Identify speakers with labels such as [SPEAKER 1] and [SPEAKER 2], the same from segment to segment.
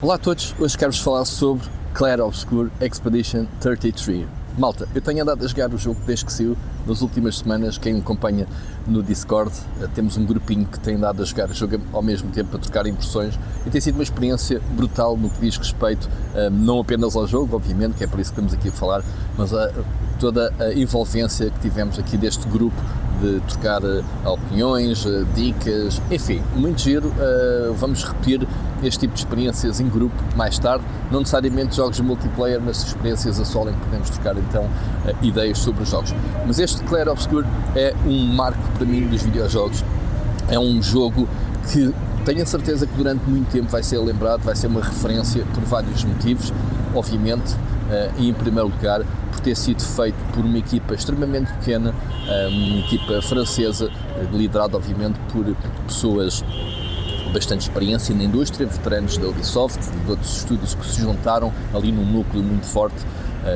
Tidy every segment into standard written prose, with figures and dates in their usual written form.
[SPEAKER 1] Olá a todos, hoje quero-vos falar sobre Clair Obscur Expedition 33. Malta, eu tenho andado a jogar o jogo desde que saiu, nas últimas semanas. Quem me acompanha no Discord, temos um grupinho que tem andado a jogar o jogo ao mesmo tempo, a trocar impressões, e tem sido uma experiência brutal no que diz respeito não apenas ao jogo, obviamente, que é por isso que estamos aqui a falar, mas a toda a envolvência que tivemos aqui deste grupo, de trocar opiniões, dicas, enfim, muito giro. Vamos repetir este tipo de experiências em grupo mais tarde, não necessariamente jogos de multiplayer, mas experiências a solo em que podemos trocar então ideias sobre os jogos. Mas este Clair Obscur é um marco para mim dos videojogos, é um jogo que tenho a certeza que durante muito tempo vai ser lembrado, vai ser uma referência por vários motivos, obviamente, e em primeiro lugar por ter sido feito por uma equipa extremamente pequena, uma equipa francesa, liderada obviamente por pessoas com bastante experiência na indústria, veteranos da Ubisoft e de outros estúdios que se juntaram ali num núcleo muito forte,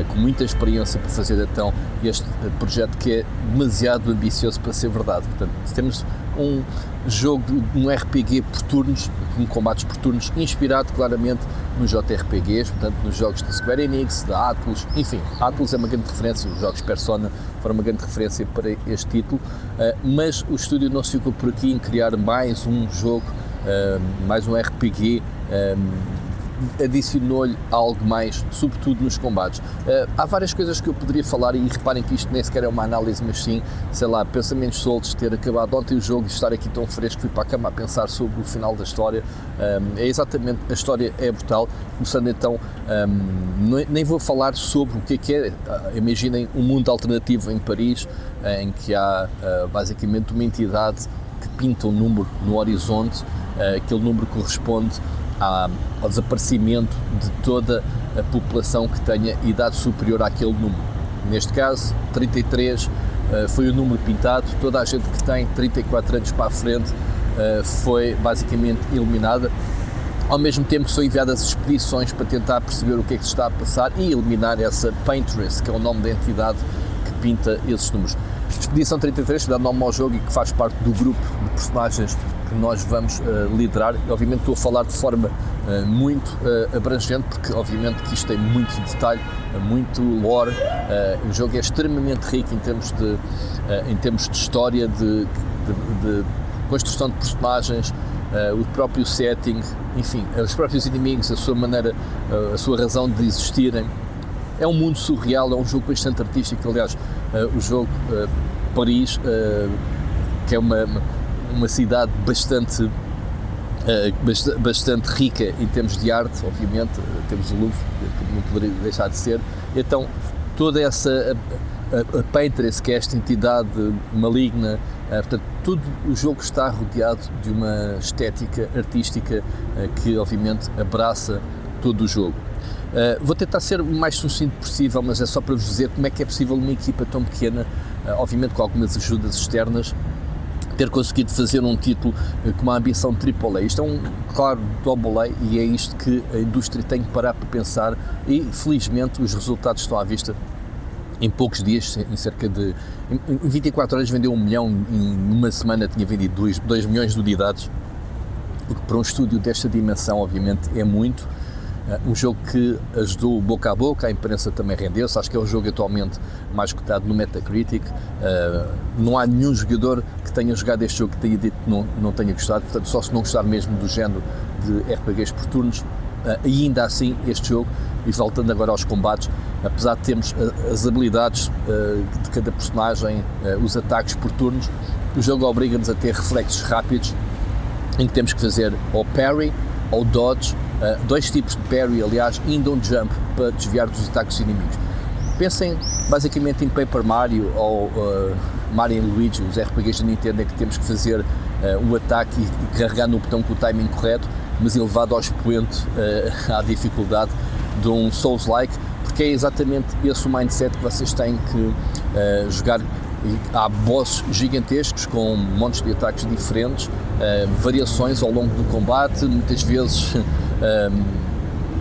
[SPEAKER 1] com muita experiência para fazer então este projeto que é demasiado ambicioso para ser verdade. Portanto, temos um jogo, um RPG por turnos, com combates por turnos, inspirado claramente nos JRPGs, portanto nos jogos da Square Enix, da Atlus, enfim, Atlus é uma grande referência, os jogos Persona foram uma grande referência para este título, mas o estúdio não se ficou por aqui em criar mais um jogo, mais um RPG, adicionou-lhe algo mais, sobretudo nos combates. Há várias coisas que eu poderia falar, e reparem que isto nem sequer é uma análise, mas sim, sei lá, pensamentos soltos, ter acabado ontem o jogo e estar aqui tão fresco, fui para a cama a pensar sobre o final da história. É exatamente, a história é brutal, começando então, nem vou falar sobre o que é, imaginem um mundo alternativo em Paris, em que há basicamente uma entidade que pinta um número no horizonte, aquele número corresponde ao desaparecimento de toda a população que tenha idade superior àquele número. Neste caso, 33 foi o número pintado, toda a gente que tem 34 anos para a frente foi basicamente eliminada, ao mesmo tempo que são enviadas expedições para tentar perceber o que é que se está a passar e eliminar essa Paintress, que é o nome da entidade que pinta esses números. Expedição 33, que dá nome ao jogo e que faz parte do grupo de personagens que nós vamos liderar. Obviamente estou a falar de forma muito abrangente, porque obviamente que isto tem muito detalhe, muito lore, o jogo é extremamente rico em termos de história, de construção de personagens, o próprio setting, enfim, os próprios inimigos, a sua maneira, a sua razão de existirem. É um mundo surreal, é um jogo bastante artístico. Aliás, o jogo Paris, que é uma cidade bastante rica em termos de arte, obviamente, temos o Louvre, que não poderia deixar de ser, então toda essa a Paintress, que é esta entidade maligna, portanto, todo o jogo está rodeado de uma estética artística que obviamente abraça todo o jogo. Vou tentar ser o mais sucinto possível, mas é só para vos dizer como é que é possível uma equipa tão pequena, obviamente com algumas ajudas externas, ter conseguido fazer um título com uma ambição AAA. Isto é um claro AA, e é isto que a indústria tem que parar para pensar, e felizmente os resultados estão à vista. Em poucos dias, em 24 horas vendeu 1 milhão, em uma semana tinha vendido 2 milhões de unidades, o que para um estúdio desta dimensão obviamente é muito. Um jogo que ajudou boca a boca, a imprensa também rendeu-se, acho que é o jogo atualmente mais cotado no Metacritic. Não há nenhum jogador que tenha jogado este jogo que tenha dito que não tenha gostado, portanto só se não gostar mesmo do género de RPGs por turnos. E ainda assim este jogo, e voltando agora aos combates, apesar de termos as habilidades de cada personagem, os ataques por turnos, o jogo obriga-nos a ter reflexos rápidos, em que temos que fazer ou parry ou dodge, 2 tipos de parry, aliás, ainda um jump para desviar dos ataques inimigos. Pensem basicamente em Paper Mario ou Mario & Luigi, os RPGs da Nintendo, em que temos que fazer um ataque e carregar no botão com o timing correto, mas elevado ao expoente à dificuldade de um Souls-like, porque é exatamente esse o mindset que vocês têm que jogar. Há bosses gigantescos com montes de ataques diferentes, variações ao longo do combate, muitas vezes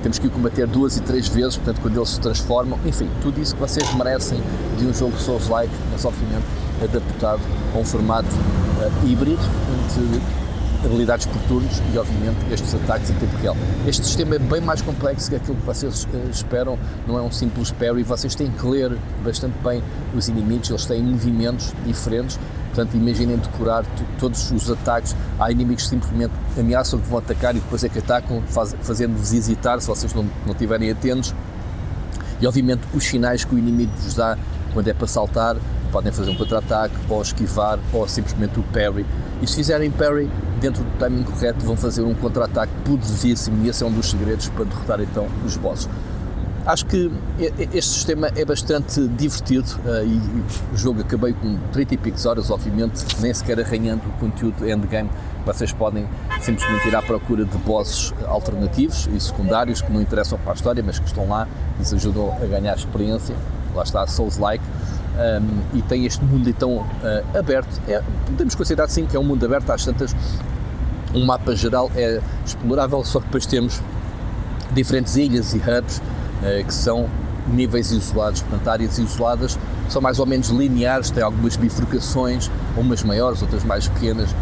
[SPEAKER 1] temos que o combater 2 e 3 vezes, portanto quando eles se transformam, enfim, tudo isso que vocês merecem de um jogo Souls-like, mas obviamente adaptado a um formato híbrido, habilidades por turnos e, obviamente, estes ataques em tempo real. Este sistema é bem mais complexo que aquilo que vocês esperam, não é um simples parry, vocês têm que ler bastante bem os inimigos, eles têm movimentos diferentes, portanto, imaginem decorar todos os ataques. Há inimigos que simplesmente ameaçam que vão atacar e depois é que atacam, fazendo-vos hesitar se vocês não estiverem atentos. E, obviamente, os sinais que o inimigo vos dá quando é para saltar, podem fazer um contra-ataque, ou esquivar, ou simplesmente o parry. E se fizerem parry dentro do timing correto, vão fazer um contra-ataque poderosíssimo, e esse é um dos segredos para derrotar então os bosses. Acho que este sistema é bastante divertido e o jogo acabei com 30 e picos horas, obviamente, nem sequer arranhando o conteúdo endgame. Vocês podem simplesmente ir à procura de bosses alternativos e secundários que não interessam para a história, mas que estão lá e vos ajudam a ganhar experiência. Lá está, Souls-like. E tem este mundo então aberto, podemos considerar sim que é um mundo aberto, às tantas um mapa geral é explorável, só que depois temos diferentes ilhas e hubs que são níveis isolados, portanto áreas isoladas são mais ou menos lineares, têm algumas bifurcações, umas maiores, outras mais pequenas,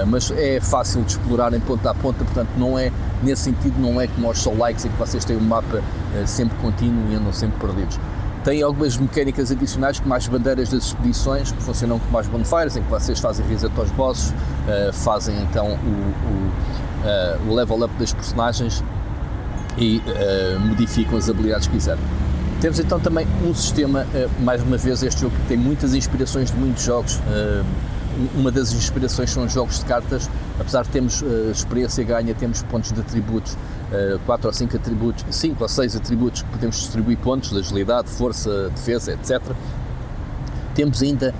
[SPEAKER 1] mas é fácil de explorar em ponta a ponta, portanto não é, nesse sentido não é como os Soul-likes em que vocês têm um mapa sempre contínuo e andam sempre perdidos. Tem algumas mecânicas adicionais, como as bandeiras das expedições, que funcionam como as bonfires, em que vocês fazem reset aos bosses, fazem então o level up das personagens e modificam as habilidades que quiserem. Temos então também um sistema, mais uma vez este jogo tem muitas inspirações de muitos jogos, uma das inspirações são jogos de cartas, apesar de termos experiência ganha, temos pontos de atributos, 4 ou 5 atributos, 5 ou 6 atributos que podemos distribuir pontos de agilidade, força, defesa, etc. Temos ainda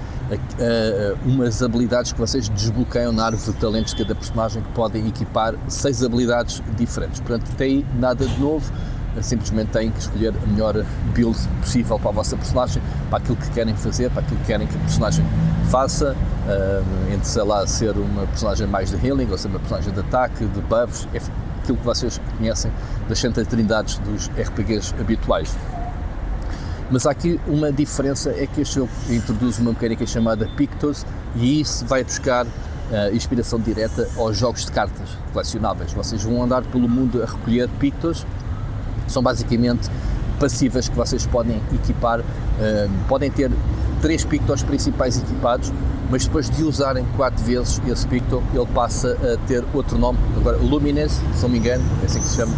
[SPEAKER 1] umas habilidades que vocês desbloqueiam na árvore de talentos de cada personagem, que podem equipar 6 habilidades diferentes, portanto tem nada de novo, simplesmente têm que escolher a melhor build possível para a vossa personagem, para aquilo que querem fazer, para aquilo que querem que a personagem faça, entre, sei lá, ser uma personagem mais de healing, ou ser uma personagem de ataque, de buffs, enfim, aquilo que vocês conhecem das santas trindades dos RPGs habituais. Mas há aqui uma diferença, é que este jogo introduz uma mecânica chamada Pictos, e isso vai buscar inspiração direta aos jogos de cartas colecionáveis. Vocês vão andar pelo mundo a recolher Pictos, são basicamente passivas que vocês podem equipar, podem ter 3 Pictos principais equipados, mas depois de usarem 4 vezes esse Picto, ele passa a ter outro nome, agora Luminous, se não me engano, é assim que se chama,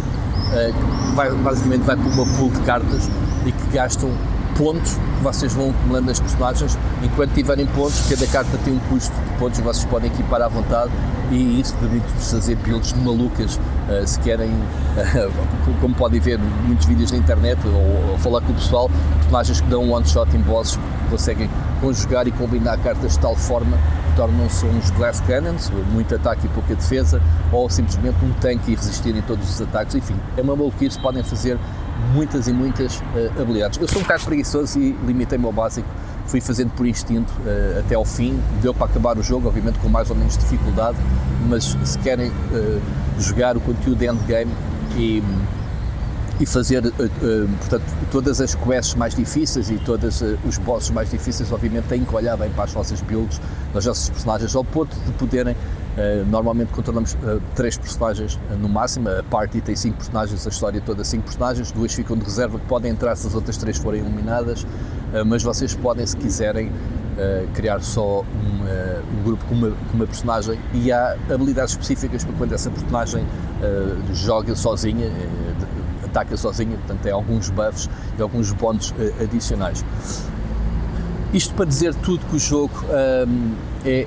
[SPEAKER 1] basicamente vai para uma pool de cartas e que gastam pontos que vocês vão acumulando nas personagens. Enquanto tiverem pontos, cada carta tem um custo de pontos que vocês podem equipar à vontade, e isso permite-vos fazer builds malucas, se querem, como podem ver muitos vídeos na internet ou falar com o pessoal, personagens que dão um one shot em bosses, conseguem conjugar e combinar cartas de tal forma que tornam-se uns glass cannons, muito ataque e pouca defesa, ou simplesmente um tanque e resistirem a todos os ataques. Enfim, é uma maluquice, podem fazer muitas e muitas habilidades. Eu sou um bocado preguiçoso e limitei-me ao básico, fui fazendo por instinto até ao fim, deu para acabar o jogo, obviamente com mais ou menos dificuldade, mas se querem jogar o conteúdo endgame e fazer portanto, todas as quests mais difíceis e todos os bosses mais difíceis, obviamente têm que olhar bem para as vossas builds, das vossas personagens, ao ponto de poderem, normalmente controlamos 3 personagens no máximo, a party tem 5 personagens, a história toda 5 personagens, 2 ficam de reserva que podem entrar se as outras 3 forem eliminadas, mas vocês podem, se quiserem, criar só um grupo com uma personagem, e há habilidades específicas para quando essa personagem joga sozinha, ataca sozinha, portanto tem alguns buffs e alguns bónus adicionais. Isto para dizer tudo que o jogo é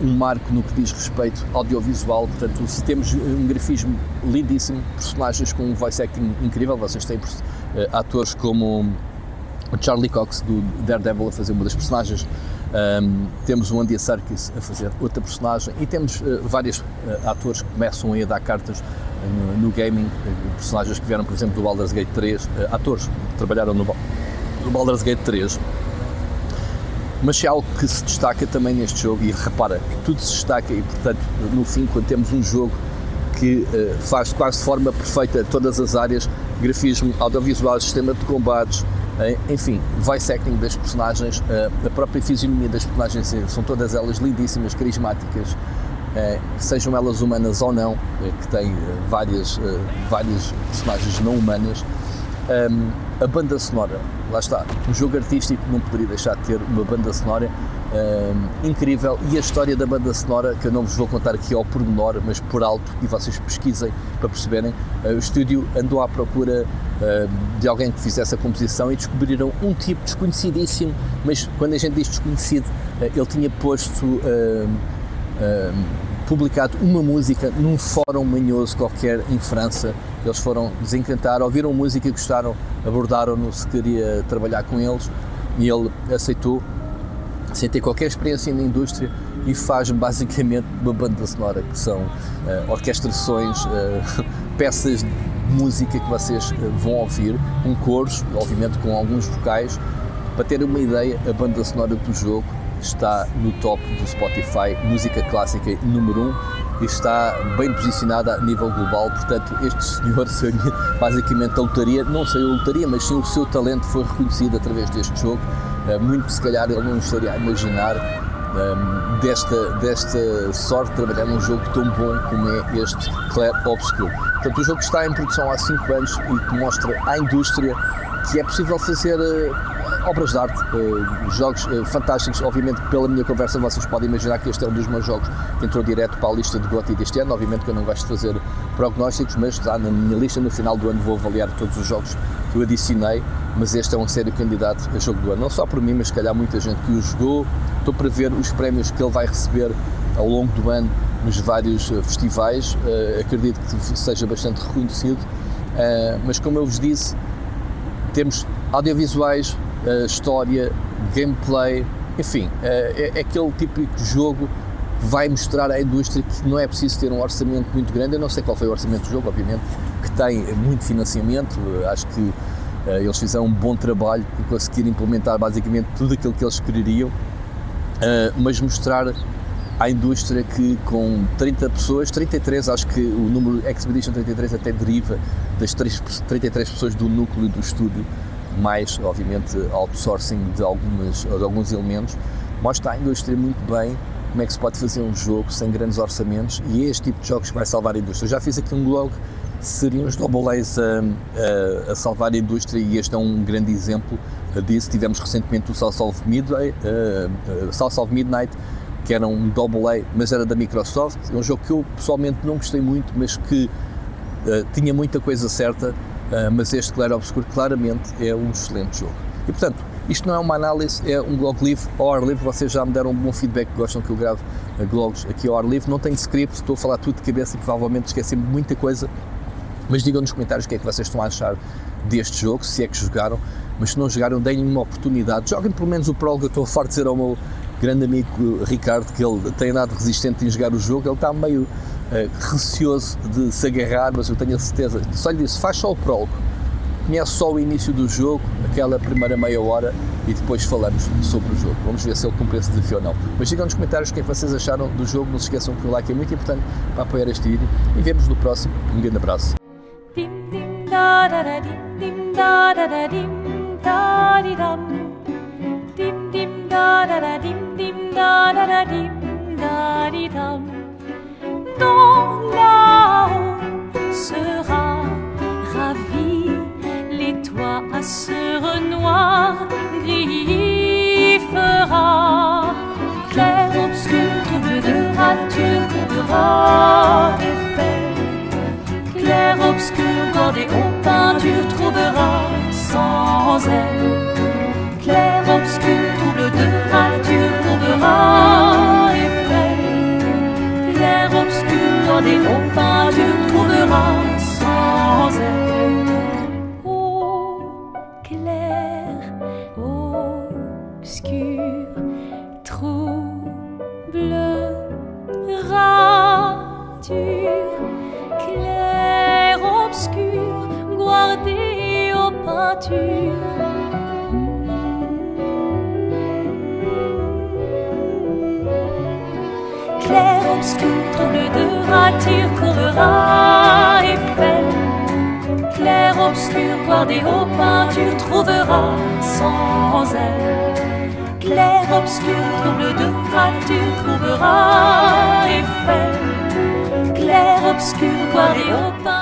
[SPEAKER 1] um marco no que diz respeito ao audiovisual, portanto se temos um grafismo lindíssimo, personagens com um voice acting incrível, vocês têm atores como o Charlie Cox do Daredevil a fazer uma das personagens, temos o Andy Serkis a fazer outra personagem, e temos vários atores que começam a dar cartas no gaming, personagens que vieram, por exemplo, do Baldur's Gate 3, atores que trabalharam no Baldur's Gate 3. Mas se há algo que se destaca também neste jogo, e repara que tudo se destaca, e portanto no fim, quando temos um jogo que faz quase de forma perfeita todas as áreas, grafismo, audiovisual, sistema de combates, enfim, voice acting das personagens, a própria fisionomia das personagens, são todas elas lindíssimas, carismáticas, sejam elas humanas ou não, que tem várias personagens não humanas. A banda sonora, lá está, um jogo artístico não poderia deixar de ter uma banda sonora incrível, e a história da banda sonora, que eu não vos vou contar aqui ao pormenor, mas por alto, e vocês pesquisem para perceberem. O estúdio andou à procura de alguém que fizesse a composição e descobriram um tipo desconhecidíssimo, mas quando a gente diz desconhecido, ele tinha posto publicado uma música num fórum manhoso qualquer em França. Eles foram desencantar, ouviram música e gostaram, abordaram-no se queria trabalhar com eles, e ele aceitou, sem ter qualquer experiência na indústria, e faz basicamente uma banda sonora que são orquestrações, peças de música que vocês vão ouvir, com coros, obviamente com alguns vocais. Para terem uma ideia, a banda sonora do jogo está no top do Spotify, música clássica número 1, e está bem posicionada a nível global. Portanto, este senhor seria basicamente a lotaria, não sei a lotaria, mas sim o seu talento foi reconhecido através deste jogo. Muito se calhar ele não estaria a imaginar desta sorte de trabalhar num jogo tão bom como é este Clair Obscur. Portanto, o jogo está em produção há 5 anos e que mostra à indústria que é possível fazer obras de arte, jogos fantásticos. Obviamente, pela minha conversa, vocês podem imaginar que este é um dos meus jogos que entrou direto para a lista de GOTY deste ano. Obviamente que eu não gosto de fazer prognósticos, mas está na minha lista. No final do ano vou avaliar todos os jogos que eu adicionei, mas este é um sério candidato a jogo do ano, não só por mim, mas se calhar muita gente que o jogou. Estou para ver os prémios que ele vai receber ao longo do ano nos vários festivais. Acredito que seja bastante reconhecido, mas como eu vos disse, temos audiovisuais, história, gameplay, enfim, é aquele típico jogo que vai mostrar à indústria que não é preciso ter um orçamento muito grande. Eu não sei qual foi o orçamento do jogo, obviamente, que tem muito financiamento. Acho que eles fizeram um bom trabalho em conseguir implementar basicamente tudo aquilo que eles queriam, mas mostrar à indústria que com 30 pessoas, 33, acho que o número Expedition 33 até deriva das 33 pessoas do núcleo do estúdio, mais, obviamente, outsourcing de alguns elementos, mostra à indústria muito bem como é que se pode fazer um jogo sem grandes orçamentos, e é este tipo de jogos que vai salvar a indústria. Eu já fiz aqui um blog, seriam os Double A's a salvar a indústria, e este é um grande exemplo disso. Tivemos recentemente o South of Midnight, que era um Double A, mas era da Microsoft. É um jogo que eu pessoalmente não gostei muito, mas que tinha muita coisa certa. Mas este Clair Obscur claramente é um excelente jogo. E portanto, isto não é uma análise, é um blog livre ao ar livre. Vocês já me deram um bom feedback, gostam que eu grave blogs aqui ao ar livre. Não tenho script, estou a falar tudo de cabeça e provavelmente esqueci-me de muita coisa, mas digam nos comentários o que é que vocês estão a achar deste jogo, se é que jogaram. Mas se não jogaram, deem-lhe uma oportunidade, joguem pelo menos o prólogo. Eu estou farto de dizer ao meu grande amigo Ricardo que ele tem nada resistente em jogar o jogo. Ele está meio receoso de se agarrar, mas eu tenho a certeza, só lhe disse, faz só o prólogo, conhece só o início do jogo, aquela primeira meia hora, e depois falamos sobre o jogo. Vamos ver se ele cumpre esse desafio ou não. Mas digam nos comentários o que é que vocês acharam do jogo. Não se esqueçam que o like é muito importante para apoiar este vídeo, e vemos no próximo. Um grande abraço.
[SPEAKER 2] Non, là-haut sera ravi, les toits à sœur noir gris fera. Clair, obscur, trouble de rature, trouvera effet. Clair, obscur, bordé aux peintures, trouvera sans elle. Clair, obscur, trouble de rature, trouvera effet. Clair, obscur, bordé aux peintures, trouvera sans elle. Oh, clair, obscur, trouble, rature. Clair, obscur, guardé aux peintures. Clair, obscur, trouble de rature, courera effet. Clair, obscur, guardé aux peintures, trouvera sans elle. Clair, obscur, trouble de rature, trouvera Eiffel. Clair, obscur, guardé au pain.